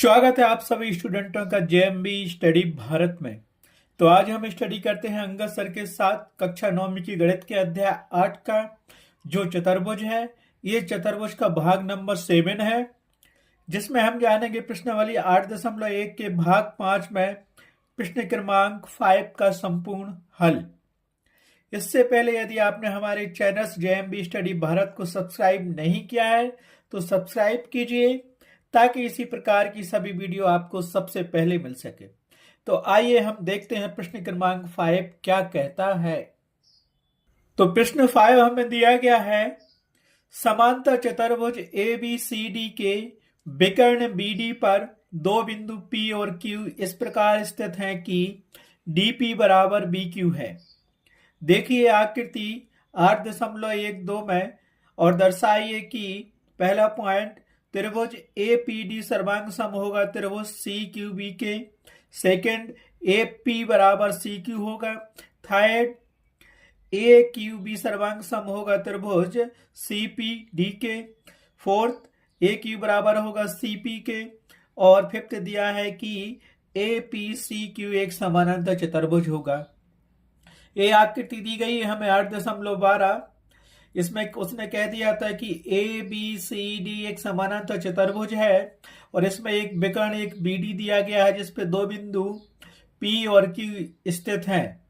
स्वागत है आप सभी स्टूडेंटों का जेएमबी स्टडी भारत में। तो आज हम स्टडी करते हैं अंगद सर के साथ कक्षा 9 की गणित के अध्याय 8 का जो चतुर्भुज है। ये चतुर्भुज का भाग नंबर 7 है, जिसमें हम जानेंगे प्रश्नावली 8.1 के भाग 5 में प्रश्न क्रमांक 5 का संपूर्ण हल। इससे पहले यदि आपने हमारे चैनल जेएमबी स्टडी भारत को सब्सक्राइब नहीं किया है तो सब्सक्राइब कीजिए, ताकि इसी प्रकार की सभी वीडियो आपको सबसे पहले मिल सके। तो आइए हम देखते हैं प्रश्न क्रमांक 5 क्या कहता है। तो प्रश्न 5 हमें दिया गया है, समांतर चतुर्भुज ABCD के विकर्ण BD पर दो बिंदु P और Q इस प्रकार स्थित हैं कि DP बराबर BQ है। देखिए आकृति 8.12 में और दर्शाइए कि पहला पॉइंट त्रिभुज APD सर्वांग सम होगा त्रिभुज CQB के। सेकंड AP बराबर CQ होगा। थर्ड AQB सर्वांग सम होगा त्रिभुज CPD के। फोर्थ AQ बराबर होगा CP के। और फिफ्थ दिया है कि APCQ एक समानांतर चतुर्भुज होगा। ये आकृति दी गई है हमें 8.12। इसमें उसने कह दिया था कि ABCD एक समानांतर चतुर्भुज है और इसमें एक विकर्ण एक BD दिया गया है जिसपे दो बिंदु P और Q स्थित हैं,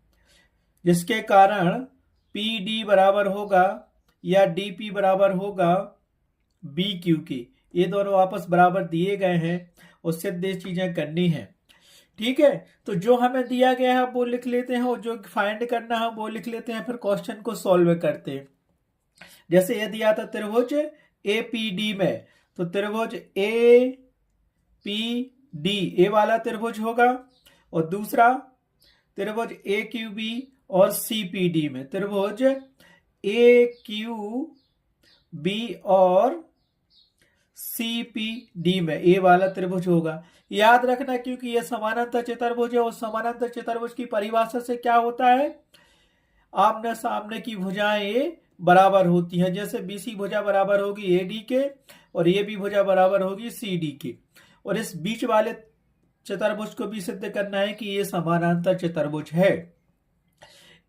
जिसके कारण PD बराबर होगा या DP बराबर होगा BQ के। ये दोनों आपस बराबर दिए गए हैं और सिद्ध चीजें करनी है। ठीक है, तो जो हमें दिया गया है वो लिख लेते हैं और जो फाइंड करना है वो लिख लेते हैं, फिर क्वेश्चन को सॉल्व करते हैं। जैसे ये दिया था त्रिभुज APD में, तो त्रिभुज APD ए वाला त्रिभुज होगा और दूसरा त्रिभुज AQB और CPD में त्रिभुज AQB और CPD में ए वाला त्रिभुज होगा। याद रखना, क्योंकि यह समानांतर चतुर्भुज है और समानांतर चतुर्भुज की परिभाषा से क्या होता है, आमने सामने की भुजाएं बराबर होती हैं। जैसे BC भुजा बराबर होगी AD के और AB भुजा बराबर होगी CD के। और इस बीच वाले चतुर्भुज को भी सिद्ध करना है कि ये समानांतर चतुर्भुज है।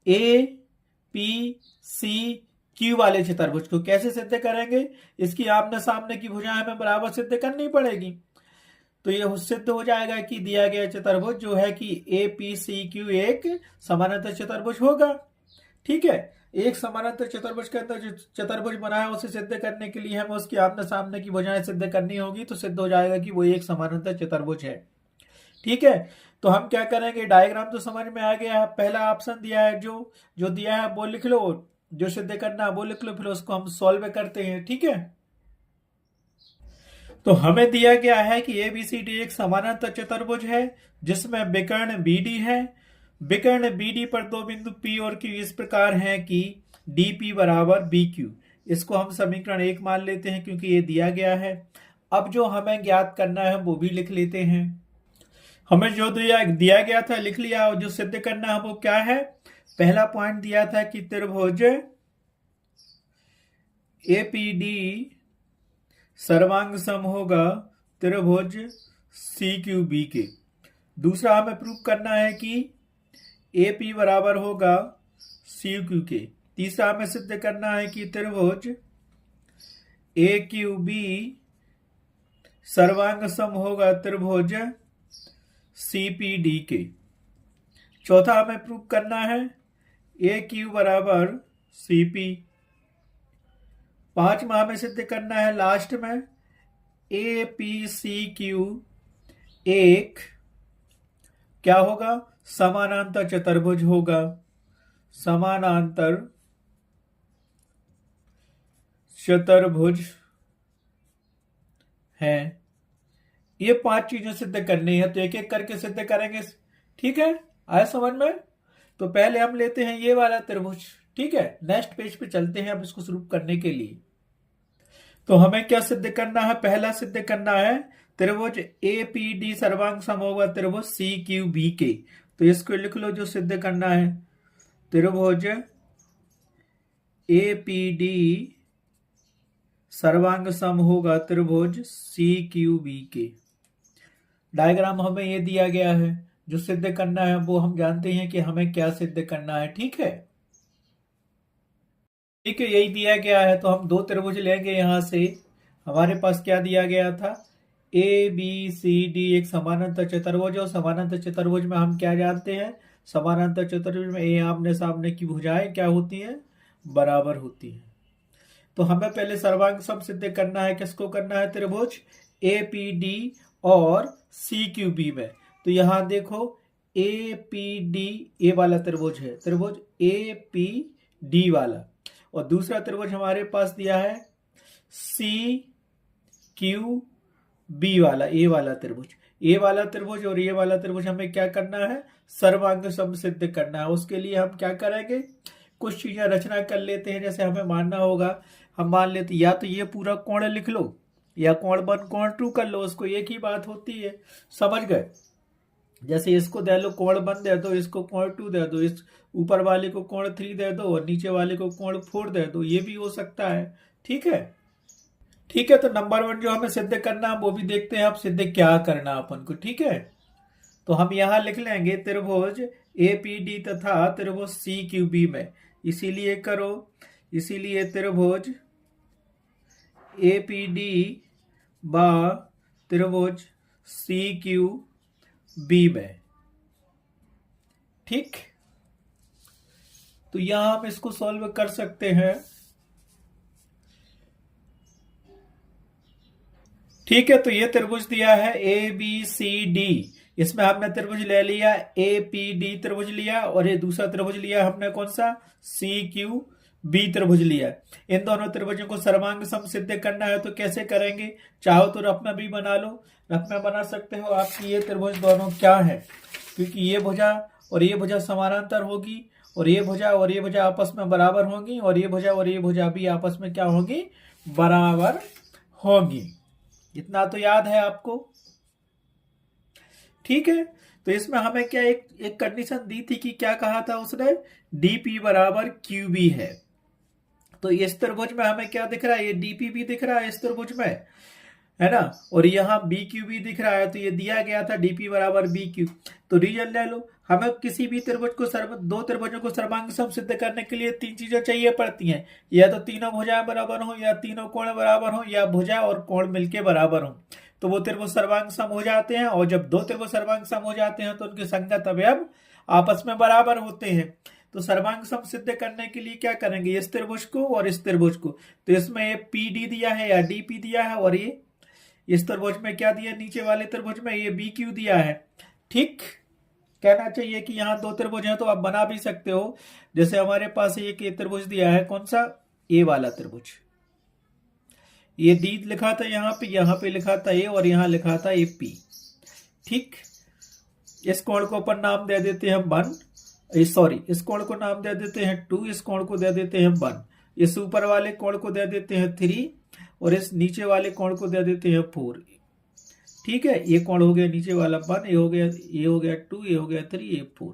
APCQ वाले चतुर्भुज को कैसे सिद्ध करेंगे, इसकी आमने सामने की भुजाएं हमें बराबर सिद्ध करनी पड़ेगी। तो ये सिद्ध हो जाएगा कि दिया गया चतुर्भुज जो है कि APCQ एक समानांतर चतुर्भुज होगा। ठीक है, एक समानांतर चतुर्भुज के अंदर जो चतुर्भुज बना है उसे सिद्ध करने के लिए हमें उसकी आमने सामने की भुजाएं सिद्ध करनी होगी, तो सिद्ध हो जाएगा कि वो एक समानांतर चतुर्भुज है। ठीक है, तो हम क्या करेंगे, डायग्राम तो समझ में आ गया है। पहला ऑप्शन दिया है जो दिया है वो लिख लो, जो सिद्ध करना है वो लिख लो, फिर उसको हम सॉल्व करते हैं। ठीक है, तो हमें दिया गया है कि ABCD एक समानांतर चतुर्भुज है जिसमें विकर्ण BD है। विकर्ण BD पर दो बिंदु P और Q इस प्रकार हैं कि DP बराबर BQ। इसको हम समीकरण 1 मान लेते हैं क्योंकि ये दिया गया है। अब जो हमें ज्ञात करना है वो भी लिख लेते हैं। हमें जो दिया गया था लिख लिया, और जो सिद्ध करना है वो क्या है। पहला पॉइंट दिया था कि त्रिभुज APD सर्वांग सम होगा त्रिभुज CQB के। दूसरा हमें प्रूव करना है कि AP बराबर होगा CQ के। तीसरा हमें सिद्ध करना है कि त्रिभुज AQB सर्वांग सम होगा त्रिभुज CPD के। चौथा हमें प्रूव करना है AQ बराबर CP। पांचवा हमें सिद्ध करना है लास्ट में APCQ एक क्या होगा, समानांतर चतुर्भुज होगा। समानांतर चतुर्भुज है। ये 5 चीजें सिद्ध करनी है, तो एक एक करके सिद्ध करेंगे। ठीक है, आया समझ में। तो पहले हम लेते हैं ये वाला त्रिभुज। ठीक है, नेक्स्ट पेज पे चलते हैं अब इसको शुरू करने के लिए। तो हमें क्या सिद्ध करना है, पहला सिद्ध करना है त्रिभुज APD सर्वांग सम होगा त्रिभुज CQB के। तो इसको लिख लो जो सिद्ध करना है, त्रिभुज APD सर्वांग सम होगा त्रिभुज CQB के। डायग्राम हमें ये दिया गया है, जो सिद्ध करना है वो हम जानते हैं कि हमें क्या सिद्ध करना है। ठीक है, ठीक है, यही दिया गया है। तो हम दो त्रिभुज लेंगे। यहां से हमारे पास क्या दिया गया था, ए बी सी डी एक समानांतर चतुर्भुज। और समानांतर चतुर्भुज में हम क्या जानते हैं, समानांतर चतुर्भुज में ए आमने सामने की भुजाएं क्या होती हैं, बराबर होती हैं। तो हमें पहले सर्वांग सम सिद्ध करना है। किसको करना है, त्रिभुज ए पी डी और सी क्यू बी में। तो यहां देखो, ए पी डी ए वाला त्रिभुज है, त्रिभुज ए पी डी वाला। और दूसरा त्रिभुज हमारे पास दिया है सी क्यू बी वाला, ए वाला त्रिभुज। ए वाला त्रिभुज और ये वाला त्रिभुज हमें क्या करना है, सर्वांग सम सिद्ध करना है। उसके लिए हम क्या करेंगे, कुछ चीजें रचना कर लेते हैं। जैसे हमें मानना होगा, हम मान लेते या तो ये पूरा कोण लिख लो या कोण 1 कोण 2 कर लो, उसको एक ही बात होती है। समझ गए, जैसे इसको दे लो कोण 1 दे दो, इसको कोण 2 दे दो, इस ऊपर वाले को कोण 3 दे दो और नीचे वाले को कोण 4 दे दो, ये भी हो सकता है। ठीक है, ठीक है। तो नंबर 1 जो हमें सिद्ध करना है वो भी देखते हैं आप सिद्ध क्या करना अपन को। ठीक है, तो हम यहां लिख लेंगे त्रिभुज ए पी डी तथा त्रिभुज सी क्यू बी में। इसीलिए करो, इसीलिए त्रिभुज ए पी डी बा त्रिभुज सी क्यू बी में। ठीक, तो यहां हम इसको सॉल्व कर सकते हैं। ठीक है, तो ये त्रिभुज दिया है ए बी सी डी। इसमें हमने त्रिभुज ले लिया ए पी डी त्रिभुज लिया, और ये दूसरा त्रिभुज लिया हमने कौन सा, सी क्यू बी त्रिभुज लिया। इन दोनों त्रिभुजों को सर्वांग सम सिद्ध करना है। तो कैसे करेंगे, चाहो तो रफ में भी बना लो, रफ में बना सकते हो आप कि ये त्रिभुज दोनों क्या है, क्योंकि ये भुजा और ये भुजा समानांतर होगी, और ये भुजा आपस में बराबर होंगी, और ये भुजा भी आपस में क्या होगी, बराबर होंगी। इतना तो याद है आपको। ठीक है, तो इसमें हमें क्या एक कंडीशन दी थी कि क्या कहा था उसने, डीपी बराबर क्यू बी है। तो इस त्रिभुज में हमें क्या दिख रहा है, ये डीपी भी दिख रहा है इस त्रिभुज में, है ना, और यहाँ बी क्यू भी दिख रहा है। तो ये दिया गया था डीपी बराबर बी क्यू। तो रीजन ले लो, हमें किसी भी त्रिभुज को दो त्रिभुजों को सर्वांग सम सिद्ध करने के लिए 3 चीजें चाहिए पड़ती हैं, या तो तीनों भुजाएं बराबर हो, या तीनों कोण बराबर हो, या भुजा और कोण मिलके बराबर हो। तो वो त्रिभुज सर्वांग सम हो जाते हैं, और जब दो त्रिभुज सर्वांग सम हो जाते हैं तो उनके संगत अवयव आपस में बराबर होते हैं। तो सर्वांग सम सिद्ध करने के लिए क्या करेंगे, इस त्रिभुज को और इस त्रिभुज को। तो इसमें ये पी डी दिया है या डी पी दिया है, और ये इस त्रिभुज में क्या दिया, नीचे वाले त्रिभुज में ये बी क्यू दिया है। ठीक, कहना चाहिए कि यहाँ 2 त्रिभुज हैं तो आप बना भी सकते हो। जैसे हमारे पास एक ये त्रिभुज दिया है, कौन सा, ए वाला त्रिभुज। ये डी लिखा था यहाँ पे लिखा था ए, और यहाँ लिखा था ए पी। ठीक, इस कोण को अपन नाम दे देते हैं 1, सॉरी, इस कोण को नाम दे देते हैं 2, इस कोण को दे देते हैं 1, इस ऊपर वाले कोण को दे देते हैं 3, और इस नीचे वाले कोण को दे देते हैं 4। ठीक है, ये कोण हो गया नीचे वाला 1, ये हो गया 2, ये हो गया 3, ये 4।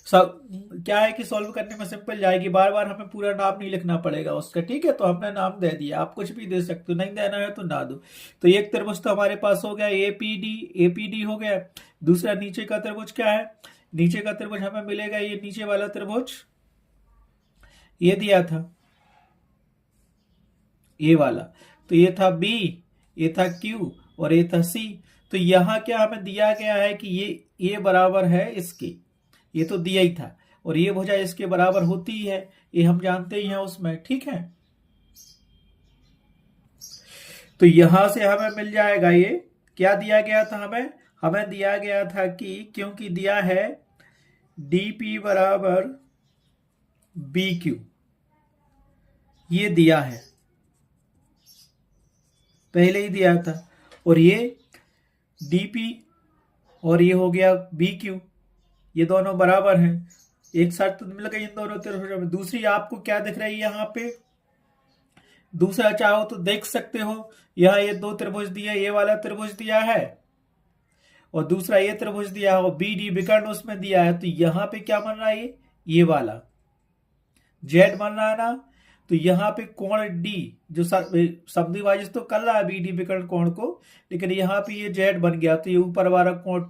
सब क्या है कि सॉल्व करने में सिंपल जाएगी, बार बार हमें पूरा नाम नहीं लिखना पड़ेगा उसका। ठीक है, तो हमने नाम दे दिया, आप कुछ भी दे सकते हो, नहीं देना है तो ना दो। तो एक त्रिभुज तो हमारे पास हो गया एपीडी हो गया। दूसरा नीचे का त्रिभुज क्या है, नीचे का त्रिभुज हमें मिलेगा ये नीचे वाला त्रिभुज, ये दिया था ए वाला। तो ये था बी, ये था क्यू, और ये था सी। तो यहां क्या हमें दिया गया है कि ये बराबर है इसके, ये तो दिया ही था, और ये भुजा इसके बराबर होती है, ये हम जानते ही हैं उसमें। ठीक है, तो यहां से हमें मिल जाएगा, ये क्या दिया गया था हमें दिया गया था कि क्योंकि दिया है डीपी बराबर बी क्यू, ये दिया है, पहले ही दिया था, और ये डीपी और ये हो गया बी क्यू, ये दोनों बराबर हैं, एक साथ तो मिल गई इन दोनों त्रिभुजों में। दूसरी आपको क्या दिख रही है यहाँ पे, दूसरा चाहो तो देख सकते हो, यहाँ ये 2 त्रिभुज दिया, ये वाला त्रिभुज दिया है और दूसरा ये त्रिभुज दिया है, और बी डी विकर्ण उसमें दिया है। तो यहाँ पे क्या बन रहा है, ये वाला जेड बन रहा है ना। तो यहाँ पे कोण डी जो सब विभाजित तो कर रहा है बी डी विकर्ण कोण को, लेकिन यहाँ पे ये जेड बन गया तो ये ऊपर वाला कोण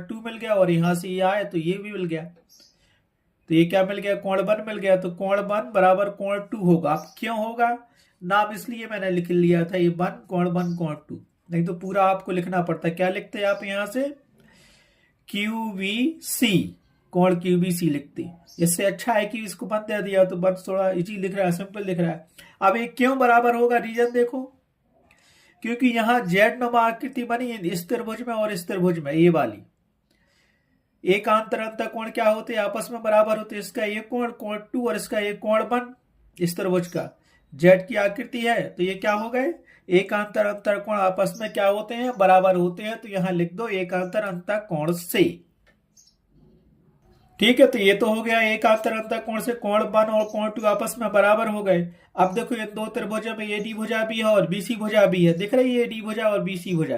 टू मिल गया, और यहाँ से ये आए तो ये भी मिल गया, तो ये क्या मिल गया, कोण वन मिल गया। तो कोण वन बराबर कोण टू होगा। अब क्यों होगा, नाम इसलिए मैंने लिख लिया था ये वन कोण टू, नहीं तो पूरा आपको लिखना पड़ता। क्या लिखते हैं आप यहाँ से, QVC, कोण QVC लिखते। इससे अच्छा है कि इसको बंद दे दिया तो बंद थोड़ा इजी लिख रहा है, सिंपल लिख रहा है। अब ये क्यों बराबर होगा, रीजन देखो, क्योंकि यहाँ जेड नुमा आकृति बनी इस त्रिभुज में और इस त्रिभुज में, ये वाली एकांतर अंतःकोण क्या होते हैं, आपस में बराबर होते हैं। इसका ये कोण टू और इसका ये कोण वन, इस त्रिभुज का जेड की आकृति है, तो ये क्या हो गए, एकांतर अंतःकोण आपस में क्या होते हैं, बराबर होते हैं। तो यहां लिख दो एकांतर अंतःकोण से। ठीक है, तो ये तो हो गया एकांतर अंतःकोण से कोण वन और कोण टू आपस में बराबर हो गए। अब देखो इन दो त्रिभुजों में एडी भुजा भी है और बीसी भुजा भी है, दिख रही है एडी भुजा और बीसी भुजा।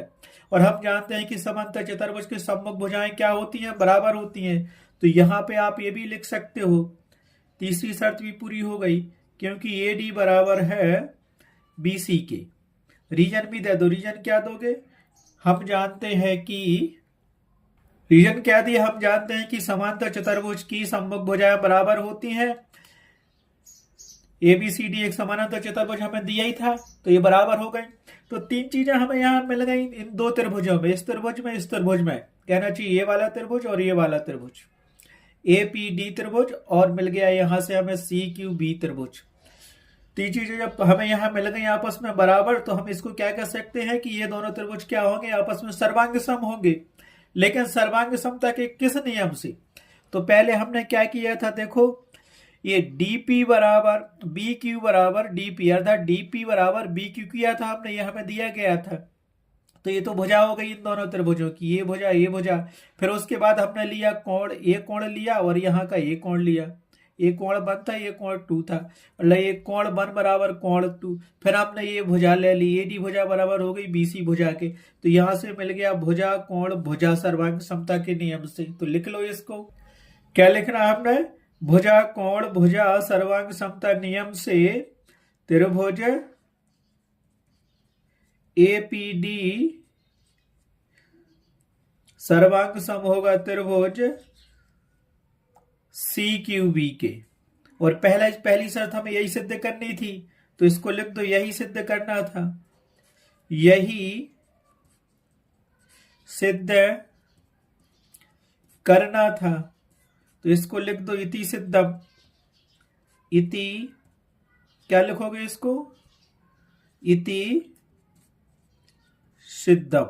और हम जानते हैं कि समांतर चतुर्भुज की सम्मुख भुजाएं क्या होती हैं, बराबर होती हैं। तो यहाँ पे आप ये भी लिख सकते हो, तीसरी शर्त भी पूरी हो गई, क्योंकि एडी बराबर है बीसी के। रीजन भी दे दो, रीजन क्या दोगे, हम जानते हैं कि रीजन क्या दिया, हम जानते हैं कि समांतर चतुर्भुज की सम्मुख भुजाएं बराबर होती हैं। ABCD एक समानांतर चतुर्भुज हमें दिया ही था, तो ये बराबर हो गए। तो तीन चीजें हमें यहाँ मिल गई इन दो त्रिभुजों में, इस त्रिभुज में इस त्रिभुज में, कहना चाहिए ये वाला त्रिभुज और ये वाला त्रिभुज, APD त्रिभुज, और मिल गया यहां से हमें CQB त्रिभुज। तीन चीजें जब हमें यहाँ मिल गई आपस में बराबर, तो हम इसको क्या कह सकते हैं कि ये दोनों त्रिभुज क्या होंगे, आपस में सर्वांग सम होंगे। लेकिन सर्वांग समता के किस नियम से, तो पहले हमने क्या किया था, देखो ये DP बराबर BQ बराबर DP, अर्थात DP बराबर BQ किया था हमने, ये हमें दिया गया था। तो ये तो भुजा हो गई इन दोनों त्रिभुजों की, ये भुजा ये भुजा। फिर उसके बाद हमने लिया कोण, ये कोण लिया और यहाँ का ये कोण लिया, ये कोण वन था ये कोण टू था, मतलब ये कोण वन बराबर कोण टू। फिर हमने ये भुजा ले ली, एडी भुजा बराबर हो गई बीसी भुजा के, तो यहां से मिल गया भुजा कोण भुजा सर्वांग समता के नियम से। तो लिख लो इसको, क्या लिखना है हमने, भुजा कोण भुजा सर्वांग समता नियम से त्रिभुज APD सर्वांग सम होगा त्रिभुज CQB के। और पहली शर्त हमें यही सिद्ध करनी थी, तो इसको लिख दो, यही सिद्ध करना था, यही सिद्ध करना था। तो इसको लिख दो इति सिद्धम, इति क्या लिखोगे इसको, इति सिद्धम।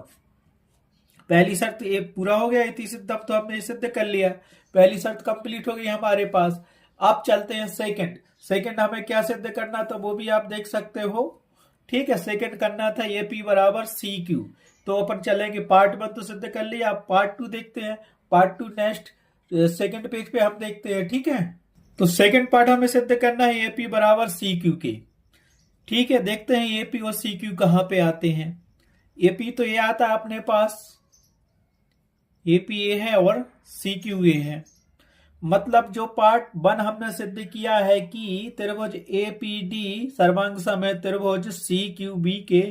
पहली शर्त ये पूरा हो गया, इति सिद्धम, तो हमने सिद्ध कर लिया, पहली शर्त कंप्लीट हो गई हमारे पास। अब चलते हैं सेकंड हमें क्या सिद्ध करना था वो भी आप देख सकते हो। ठीक है, सेकंड करना था AP बराबर CQ। तो अपन चलेंगे, पार्ट 1 तो सिद्ध कर लिया, अब पार्ट 2 देखते हैं। पार्ट 2 नेक्स्ट सेकंड पेज पे हम देखते हैं। ठीक है, तो सेकंड पार्ट हमें सिद्ध करना है AP बराबर CQ के। ठीक है, देखते हैं AP और CQ कहां पे आते हैं। AP तो ये आता है अपने पास, AP ये है और CQ ये है। मतलब जो पार्ट 1 हमने सिद्ध किया है कि त्रिभुज APD सर्वांग सम है त्रिभुज CQB के,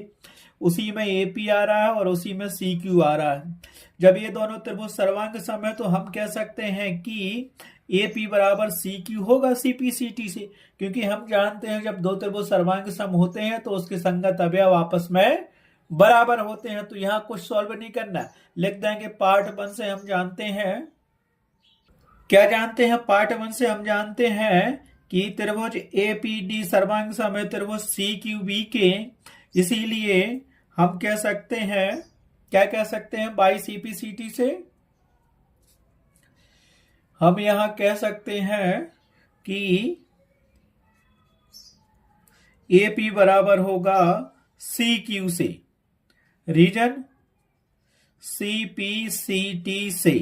उसी में AP आ रहा है और उसी में CQ आ रहा है। जब ये दोनों त्रिभुज सर्वांग सम है तो हम कह सकते हैं कि AP बराबर CQ होगा CPCT से, क्योंकि हम जानते हैं जब दो त्रिभुज सर्वांग सम होते हैं तो उसके संगत अवयव आपस में बराबर होते हैं। तो यहां कुछ सॉल्व नहीं करना, लिख देंगे पार्ट 1 से हम जानते हैं, क्या जानते हैं, पार्ट 1 से हम जानते हैं कि त्रिभुज APD सर्वांग सम है त्रिभुज CQB के, इसीलिए हम कह सकते हैं, क्या कह सकते हैं, बाई CPCT से हम यहां कह सकते हैं कि AP बराबर होगा CQ से, रीजन CPCT से।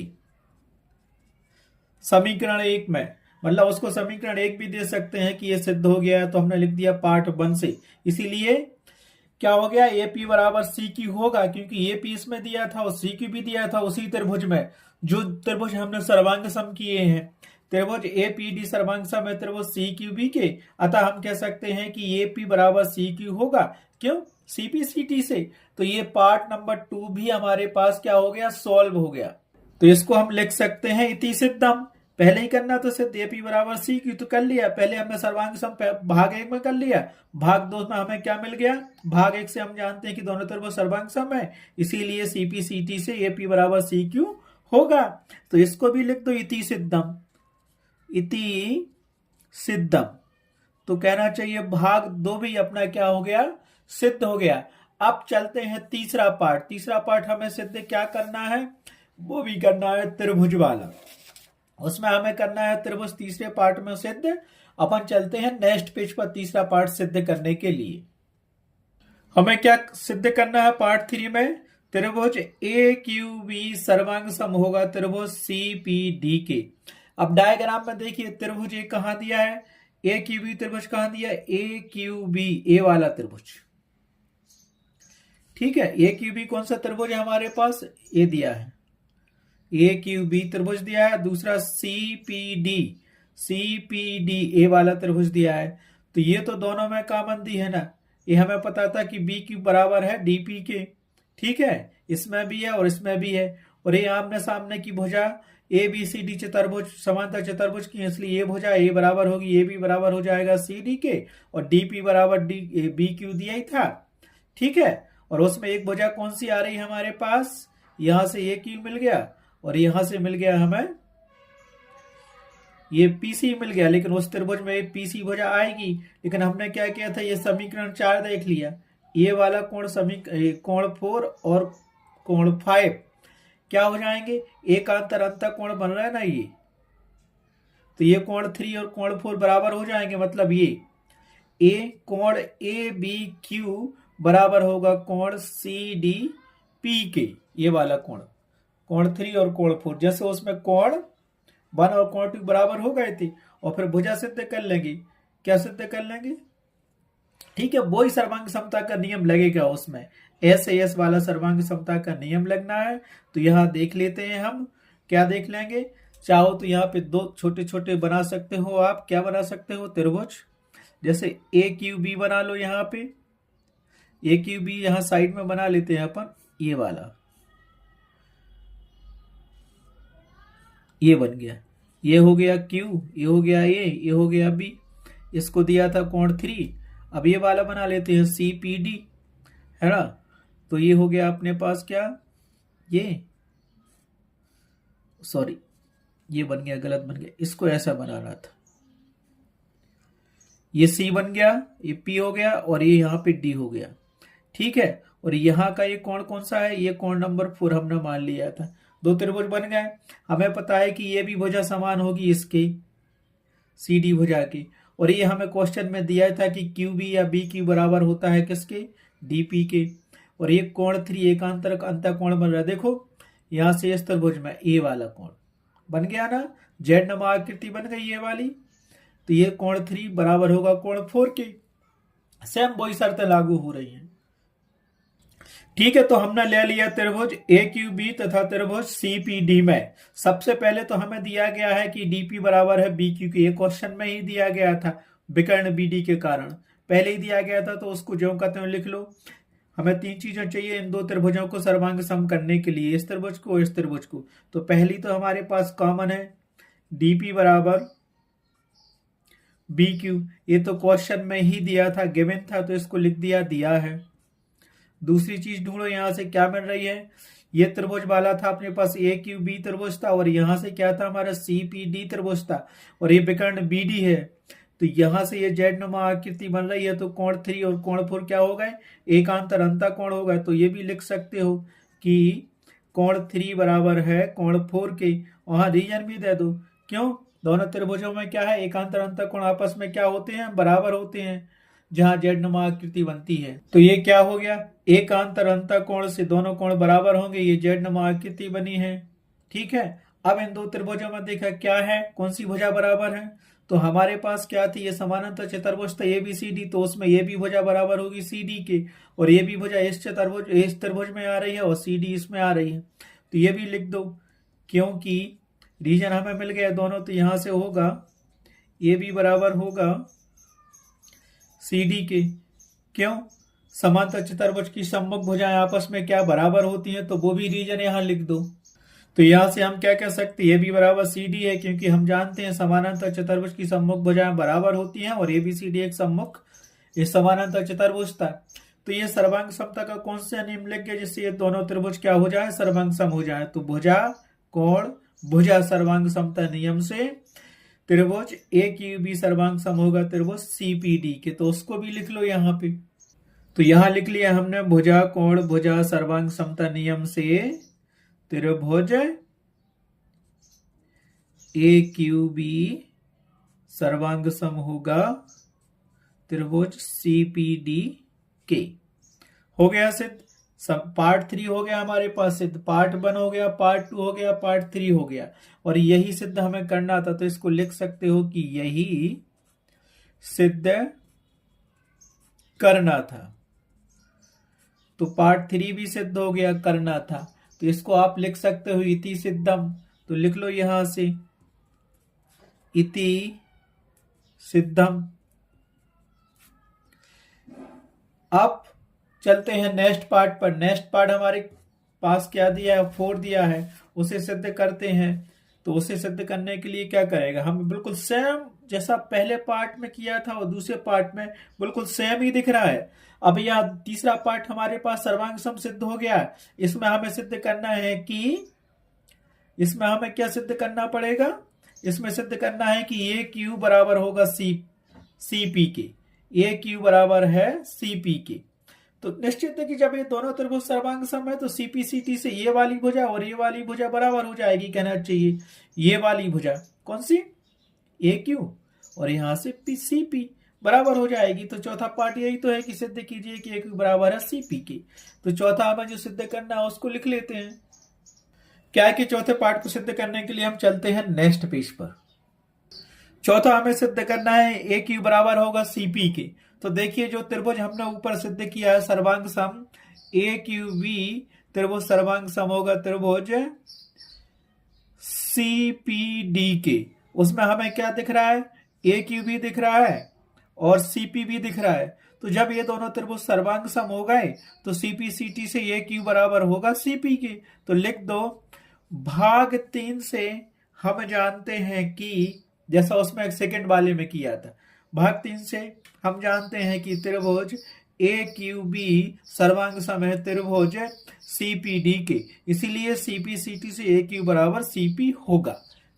समीकरण 1 में, मतलब उसको समीकरण 1 भी दे सकते हैं कि ये सिद्ध हो गया है, तो हमने लिख दिया पार्ट 1 से। इसीलिए क्या हो गया, AP बराबर CQ होगा, क्योंकि AP इसमें दिया था और CQ भी दिया था उसी त्रिभुज में, जो त्रिभुज हमने सर्वांग सम किए हैं। त्रिभुज एपीडी सर्वांग सम है त्रिभुज सीक्यूबी के, अतः हम कह सकते हैं कि एपी बराबर सीक्यू होगा। क्यों? सीपीसीटी से। तो ये पार्ट नंबर 2 भी हमारे पास क्या हो गया? सॉल्व हो गया। तो इसको हम लिख सकते हैं इति सिद्धम। पहले ही करना तो सिद्ध एपी बराबर सीक्यू तो कर लिया, पहले हमने सर्वांग सम भाग 1 में कर लिया, भाग 2 में हमें क्या मिल गया? भाग 1 से हम जानते हैं कि दोनों त्रिभुज सर्वांग सम है, इसीलिए सीपीसीटी से एपी बराबर सीक्यू होगा। तो इसको भी लिख दो इति सिद्धम, इति सिद्धम। तो कहना चाहिए भाग 2 भी अपना क्या हो गया? सिद्ध हो गया। अब चलते हैं तीसरा पार्ट। तीसरा पार्ट हमें सिद्ध क्या करना है? वो भी करना है त्रिभुज वाला, उसमें हमें करना है त्रिभुज तीसरे पार्ट में सिद्ध। अपन चलते हैं नेक्स्ट पेज पर तीसरा पार्ट सिद्ध करने के लिए। हमें क्या सिद्ध करना है पार्ट 3 में? त्रिभुज ए क्यू बी सर्वांग सम होगा त्रिभुज सी पी डी के। अब डायग्राम में देखिए त्रिभुज ए कहां दिया है? ए क्यू बी त्रिभुज कहां दिया है? ए क्यू बी, ए वाला त्रिभुज। ठीक है, ए क्यू बी कौन सा त्रिभुज है हमारे पास? ए दिया है, ए क्यू बी त्रिभुज दिया है। दूसरा सीपीडी, सीपीडी ए वाला त्रिभुज दिया है। तो ये तो दोनों में कॉमन दी है ना, ये हमें पता था कि बी क्यू बराबर है डीपी के। ठीक है, इसमें भी है और इसमें भी है। और ये आमने सामने की भुजा ए बी सी डी चतुर्भुज समांतर चतुर्भुज की, इसलिए ये भुजा ए बराबर होगी, ए बी बराबर हो जाएगा सी डी के, और डीपी बराबर डी बी क्यू दिया ही था। ठीक है, और उसमें एक भुजा कौन सी आ रही है हमारे पास? यहां से ए क्यू मिल गया और यहां से मिल गया हमें ये पीसी मिल गया, लेकिन उस त्रिभुज में पीसी भुजा आएगी। लेकिन हमने क्या किया था? ये समीकरण 4 देख लिया, ये वाला कोण कोण 4 और कोण 5 क्या हो जाएंगे? एकांतर अंतर कोण बन रहा है ना ये, तो ये कोण 3 और कोण 4 बराबर हो जाएंगे। मतलब ये कोण ए बी क्यू बराबर होगा कोण सी डी पी के, ये वाला कोण 3 और कोण 4। जैसे उसमें कोण 1 और कोण 2 बराबर हो गए थे, और फिर भुजा सिद्ध कर लेंगे। क्या सिद्ध कर लेंगे? ठीक है, वही सर्वांग समता का नियम लगेगा उसमें, एस वाला सर्वांग समता का नियम लगना है। तो यहां देख लेते हैं हम, क्या देख लेंगे? चाहो तो यहाँ पे 2 छोटे छोटे बना सकते हो आप। क्या बना सकते हो? त्रिभुज, जैसे ए क्यू बी बना लो। यहाँ पे ए क्यू बी यहाँ साइड में बना लेते हैं अपन, ये वाला, ये बन गया, ये हो गया क्यू, ये हो गया ए, ये हो गया बी। इसको दिया था कोण 3। अब ये वाला बना लेते हैं सी पी डी, है ना। तो ये हो गया अपने पास क्या? ये सॉरी, ये बन गया, गलत बन गया, इसको ऐसा बनाना था। ये सी बन गया, ये पी हो गया, और ये यहाँ पे डी हो गया। ठीक है, और यहाँ का ये कोण कौन सा है? ये कोण नंबर 4 हमने मान लिया था। 2 त्रिभुज बन गए। हमें पता है कि ये भी भुजा समान होगी इसके, सी डी भुजा की। और ये हमें क्वेश्चन में दिया था कि क्यू बी या बी क्यू बराबर होता है किसके? डीपी के। और ये कोण 3 एकांतर अंतर कोण बन रहा है। देखो यहां से इस त्रिभुज में ए वाला कोण बन गया ना, जेड नमा आकृति बन गई ये वाली। तो ये कोण 3 बराबर होगा कोण 4 के। सेम वही शर्तें लागू हो रही हैं। ठीक है, तो हमने ले लिया त्रिभुज ए क्यू बी तथा त्रिभुज सी पी डी में। सबसे पहले तो हमें दिया गया है कि डीपी बराबर है बी क्यू के, ये क्वेश्चन में ही दिया गया था विकर्ण बीडी के कारण, पहले ही दिया गया था। तो उसको ज्यों का त्यों लिख लो। हमें 3 चीजें चाहिए इन 2 त्रिभुजों को सर्वांग सम करने के लिए, इस त्रिभुज को, इस त्रिभुज को। तो पहली तो हमारे पास कॉमन है डीपी बराबर बी क्यू, ये तो क्वेश्चन में ही दिया था, गिवन था, तो इसको लिख दिया, दिया है। दूसरी चीज ढूंढो, यहां से क्या मिल रही है? ये त्रिभुज वाला था अपने पास ए क्यू बी त्रिभुज था, और यहां से क्या था? हमारा सी पी डी त्रिभुज था, और ये विकर्ण बी डी है। तो यहां से ये जेड नुमा आकृति बन रही है। तो कोण 3 और कोण 4 क्या हो गए? एकांतर अंतर कोण हो गए। तो ये भी लिख सकते हो कि कोण 3 बराबर है कोण 4 के। वहां रीजन भी दे दो। क्यों? दोनों त्रिभुजों में क्या है? एकांतर अंतर कोण आपस में क्या होते हैं? बराबर होते हैं, जहां जेड नुमा आकृति बनती है। तो ये क्या हो गया? एकांतर अंतर कोण से दोनों कोण बराबर होंगे, ये जेड नुमा आकृति बनी है। ठीक है, अब इन 2 त्रिभुजों में देखा क्या है, कौन सी भुजा बराबर है? तो हमारे पास क्या थी? ये समानांतर चतुर्भुज था ए बी सी डी, तो उसमें ये भी भुजा बराबर होगी सी डी के, और ये भी भुजा इस त्रिभुज में आ रही है, और सी डी इसमें आ रही है। तो ये भी लिख दो, क्योंकि रीजन हमें मिल गया दोनों, तो यहां से होगा ए बी बराबर होगा सी डी के। क्यों? समांतर चतुर्भुज की सम्मुख भुजाएं आपस में क्या बराबर होती हैं, तो वो भी रीजन यहां लिख दो। तो यहां से हम क्या कह सकते हैं, ए बी बराबर सी डी है, क्योंकि हम जानते हैं समानांतर चतुर्भुज की सम्मुख भुजाएं बराबर होती हैं और ए बी सी डी एक सम्मुख इस समानांतर चतुर्भुज था। तो ये सर्वांग समता का कौन सा नियम लिख गया जिससे ये दोनों त्रिभुज क्या हो जाए, सर्वांग सम हो जाए। तो भुजा कोण भुजा सर्वांग समता नियम से त्रिभुज ए क्यू बी सर्वांग सम होगा त्रिभुज सीपीडी के। तो उसको भी लिख लो यहाँ पे। तो यहां लिख लिया हमने भुजा कोण भुजा सर्वांग समता नियम से त्रिभुज ए क्यू बी सर्वांग सम होगा त्रिभुज सीपीडी के। हो गया सिद्ध। सब पार्ट 3 हो गया हमारे पास सिद्ध, पार्ट 1 हो गया, पार्ट 2 हो गया, पार्ट 3 हो गया, और यही सिद्ध हमें करना था। तो इसको लिख सकते हो कि यही सिद्ध करना था। तो पार्ट 3 भी सिद्ध हो गया, करना था। तो इसको आप लिख सकते हो इति सिद्धम। तो लिख लो यहां से इति सिद्धम। अब चलते हैं नेक्स्ट पार्ट पर। नेक्स्ट पार्ट हमारे पास क्या दिया है, 4 दिया है, उसे सिद्ध करते हैं। तो उसे सिद्ध करने के लिए क्या करेगा, हम बिल्कुल सेम जैसा पहले पार्ट में किया था और दूसरे पार्ट में बिल्कुल सेम ही दिख रहा है। अब यह तीसरा पार्ट हमारे पास सर्वांग सम सिद्ध हो गया है। इसमें हमें सिद्ध करना है कि इसमें हमें क्या सिद्ध करना पड़ेगा, इसमें सिद्ध करना है कि ए क्यू बराबर होगा सी पी के। ए क्यू बराबर है सी पी के। तो निश्चित है कि जब ये दोनों त्रिभुज सर्वांग सम है तो सीपीसीटी से ये वाली भुजा और ये वाली भुजा बराबर हो जाएगी, कहना चाहिए। ये वाली भुजा कौन सी, ए क्यू, और यहां से सी पी बराबर हो जाएगी। तो चौथा पार्ट यही तो है कि सिद्ध कीजिए कि ए क्यू बराबर है सी पी के। तो चौथा हमें जो सिद्ध करना है उसको लिख लेते हैं। क्या है कि चौथे पार्ट को सिद्ध करने के लिए हम चलते हैं नेक्स्ट पेज पर। चौथा हमें सिद्ध करना है ए क्यू बराबर होगा सीपी के। तो देखिए जो त्रिभुज हमने ऊपर सिद्ध किया है सर्वांग सम ए क्यू बी त्रिभुज सर्वांग सम होगा त्रिभुज सीपीडी के। उसमें हमें क्या दिख रहा है, ए क्यू बी दिख रहा है और सीपी भी दिख रहा है। तो जब ये दोनों त्रिभुज सर्वांग सम हो गए तो सीपीसीटी से ए क्यू बराबर होगा सीपी के। तो लिख दो भाग 3 से हम जानते हैं कि, जैसा उसमें एक सेकंड वाले में किया था, भाग 3 से हम जानते हैं कि त्रिभुज ए क्यू बी सर्वांग सम है त्रिभुज सीपीडी के। इसीलिए सीपीसीटी से ए क्यू बराबर सीपी होगा।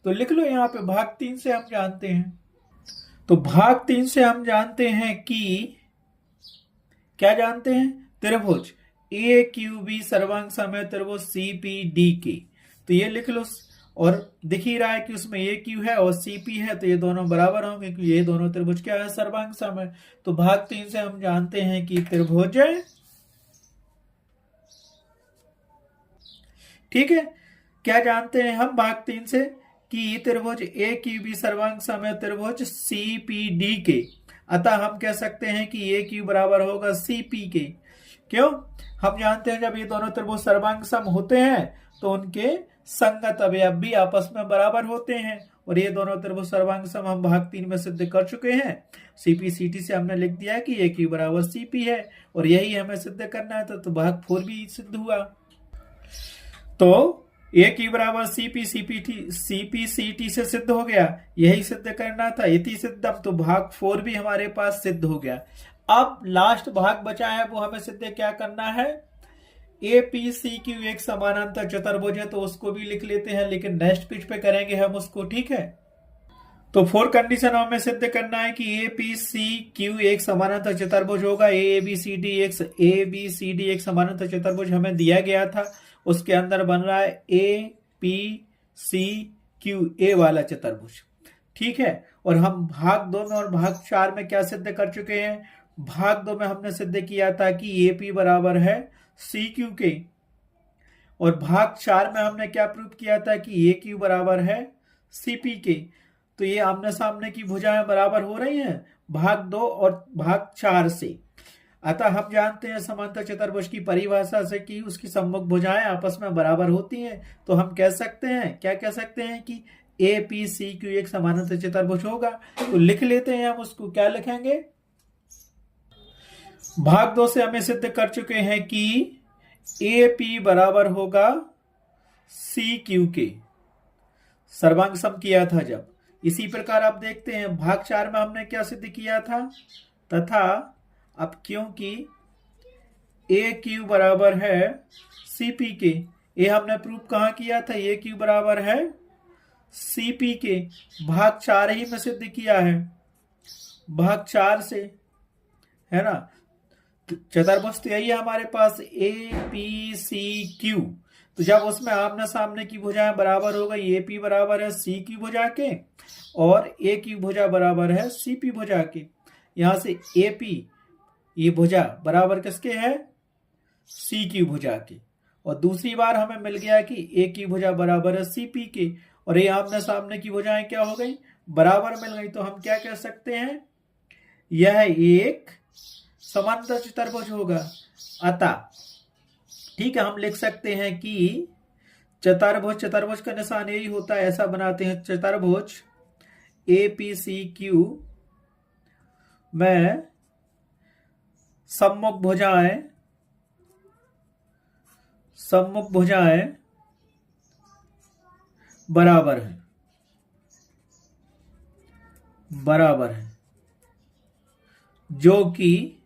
तो लिख लो यहाँ पे भाग 3 से हम जानते हैं। तो भाग 3 से हम जानते हैं कि क्या जानते हैं, त्रिभुज ए क्यू बी सर्वांग सम है त्रिभुज सीपीडी के। तो ये लिख लो, और दिख ही रहा है कि उसमें ए क्यू है और सीपी है, तो ये दोनों बराबर होंगे क्योंकि ये दोनों त्रिभुज क्या है, सर्वांग सम है। तो भाग 3 से हम जानते हैं कि त्रिभुज, ठीक है, क्या जानते हैं हम भाग 3 से कि त्रिभुज ए क्यू बी सर्वांग सम है त्रिभुज सीपीडी के। अतः हम कह सकते हैं कि ए क्यू बराबर होगा सीपी के। क्यों? हम जानते हैं जब ये दोनों त्रिभुज सर्वांग सम होते हैं तो उनके संगत अवयव भी आपस में बराबर होते हैं, और ये दोनों त्रिभुज सर्वांग सम हम भाग 3 में सिद्ध कर चुके हैं। सीपीसीटी से हमने लिख दिया है कि ए क्यू बराबर सीपी है, और यही हमें सिद्ध करना है। तो भाग 4 भी सिद्ध हुआ। तो ए क्यू बराबर सीपीसीटी से सिद्ध हो गया, यही सिद्ध करना था, इति सिद्धम। तो भाग 4 भी हमारे पास सिद्ध हो गया। अब लास्ट भाग बचा है, वो हमें सिद्ध क्या करना है, ए पी सी क्यू एक समानांतर चतुर्भुज है। तो उसको भी लिख लेते हैं, लेकिन नेक्स्ट पेज पे करेंगे हम उसको, ठीक है। तो 4 कंडीशन हमें सिद्ध करना है कि ए पी सी क्यू एक समानांतर चतुर्भुज होगा। ए बी सी डी एक समानांतर चतुर्भुज हमें दिया गया था, उसके अंदर बन रहा है A P C Q A वाला चतुर्भुज, ठीक है। और हम भाग 2 में और भाग 4 में क्या सिद्ध कर चुके हैं, भाग 2 में हमने सिद्ध किया था कि ए पी बराबर है सी क्यू के, और भाग 4 में हमने क्या प्रूव किया था कि ए क्यू बराबर है सी पी के। तो ये आमने सामने की भुजाएं बराबर हो रही हैं भाग 2 और भाग 4 से। अतः हम जानते हैं समांतर चतुर्भुज की परिभाषा से कि उसकी सम्मुख भुजाएं आपस में बराबर होती हैं। तो हम कह सकते हैं, क्या कह सकते हैं कि APCQ एक समांतर चतुर्भुज होगा। तो लिख लेते हैं हम उसको, क्या लिखेंगे? भाग 2 से हमें सिद्ध कर चुके हैं कि AP बराबर होगा CQ के, सर्वांग सम किया था जब। इसी प्रकार आप देखते हैं भाग 4 में हमने क्या सिद्ध किया था, तथा अब क्योंकि AQ बराबर है CP के, ये हमने प्रूफ कहाँ किया था, AQ बराबर है CP के, भाग 4 ही में सिद्ध किया है, भाग 4 से, है ना। चतुर्भुज तो यही है हमारे पास APCQ। तो जब उसमें आमने सामने की भुजाएं बराबर हो गई, AP बराबर है CQ भुजा के और AQ भुजा बराबर है CP भुजा के, यहां से AP ये भुजा बराबर किसके है, CQ भुजा के, और दूसरी बार हमें मिल गया कि AQ भुजा बराबर है CP के, और ये आमने सामने की भुजाएं क्या हो गई, बराबर मिल गई। तो हम क्या कह सकते हैं, यह एक समांतर चतुर्भुज होगा। अतः ठीक है, हम लिख सकते हैं कि चतुर्भुज का निशान यही होता है, ऐसा बनाते हैं, चतुर्भुज APCQ में सम्मुख भुजाएं बराबर है, जो कि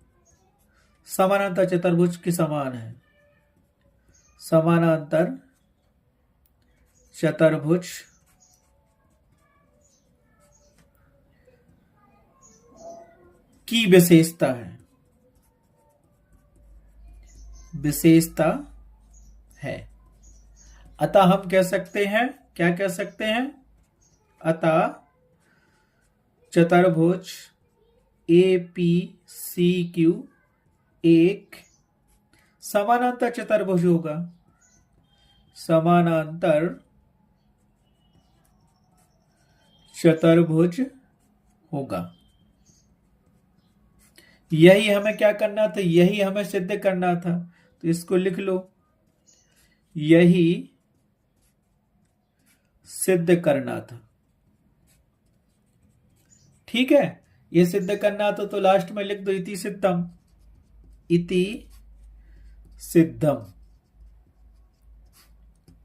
समानांतर चतुर्भुज के समान है, समानांतर चतुर्भुज की विशेषता है। अतः हम कह सकते हैं, क्या कह सकते हैं, अतः चतुर्भुज APCQ एक समानांतर चतुर्भुज होगा, समानांतर चतुर्भुज होगा। यही हमें क्या करना था, यही हमें सिद्ध करना था। तो इसको लिख लो, यही सिद्ध करना था। ठीक है, ये सिद्ध करना था, तो लास्ट में लिख दो इति सिद्धम, इति सिद्धम।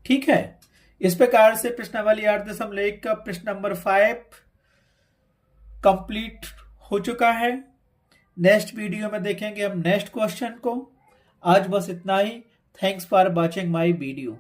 ठीक है, इस प्रकार से प्रश्नावली 8.1 का प्रश्न नंबर 5 कंप्लीट हो चुका है। नेक्स्ट वीडियो में देखेंगे हम नेक्स्ट क्वेश्चन को। आज बस इतना ही। Thanks for watching my video.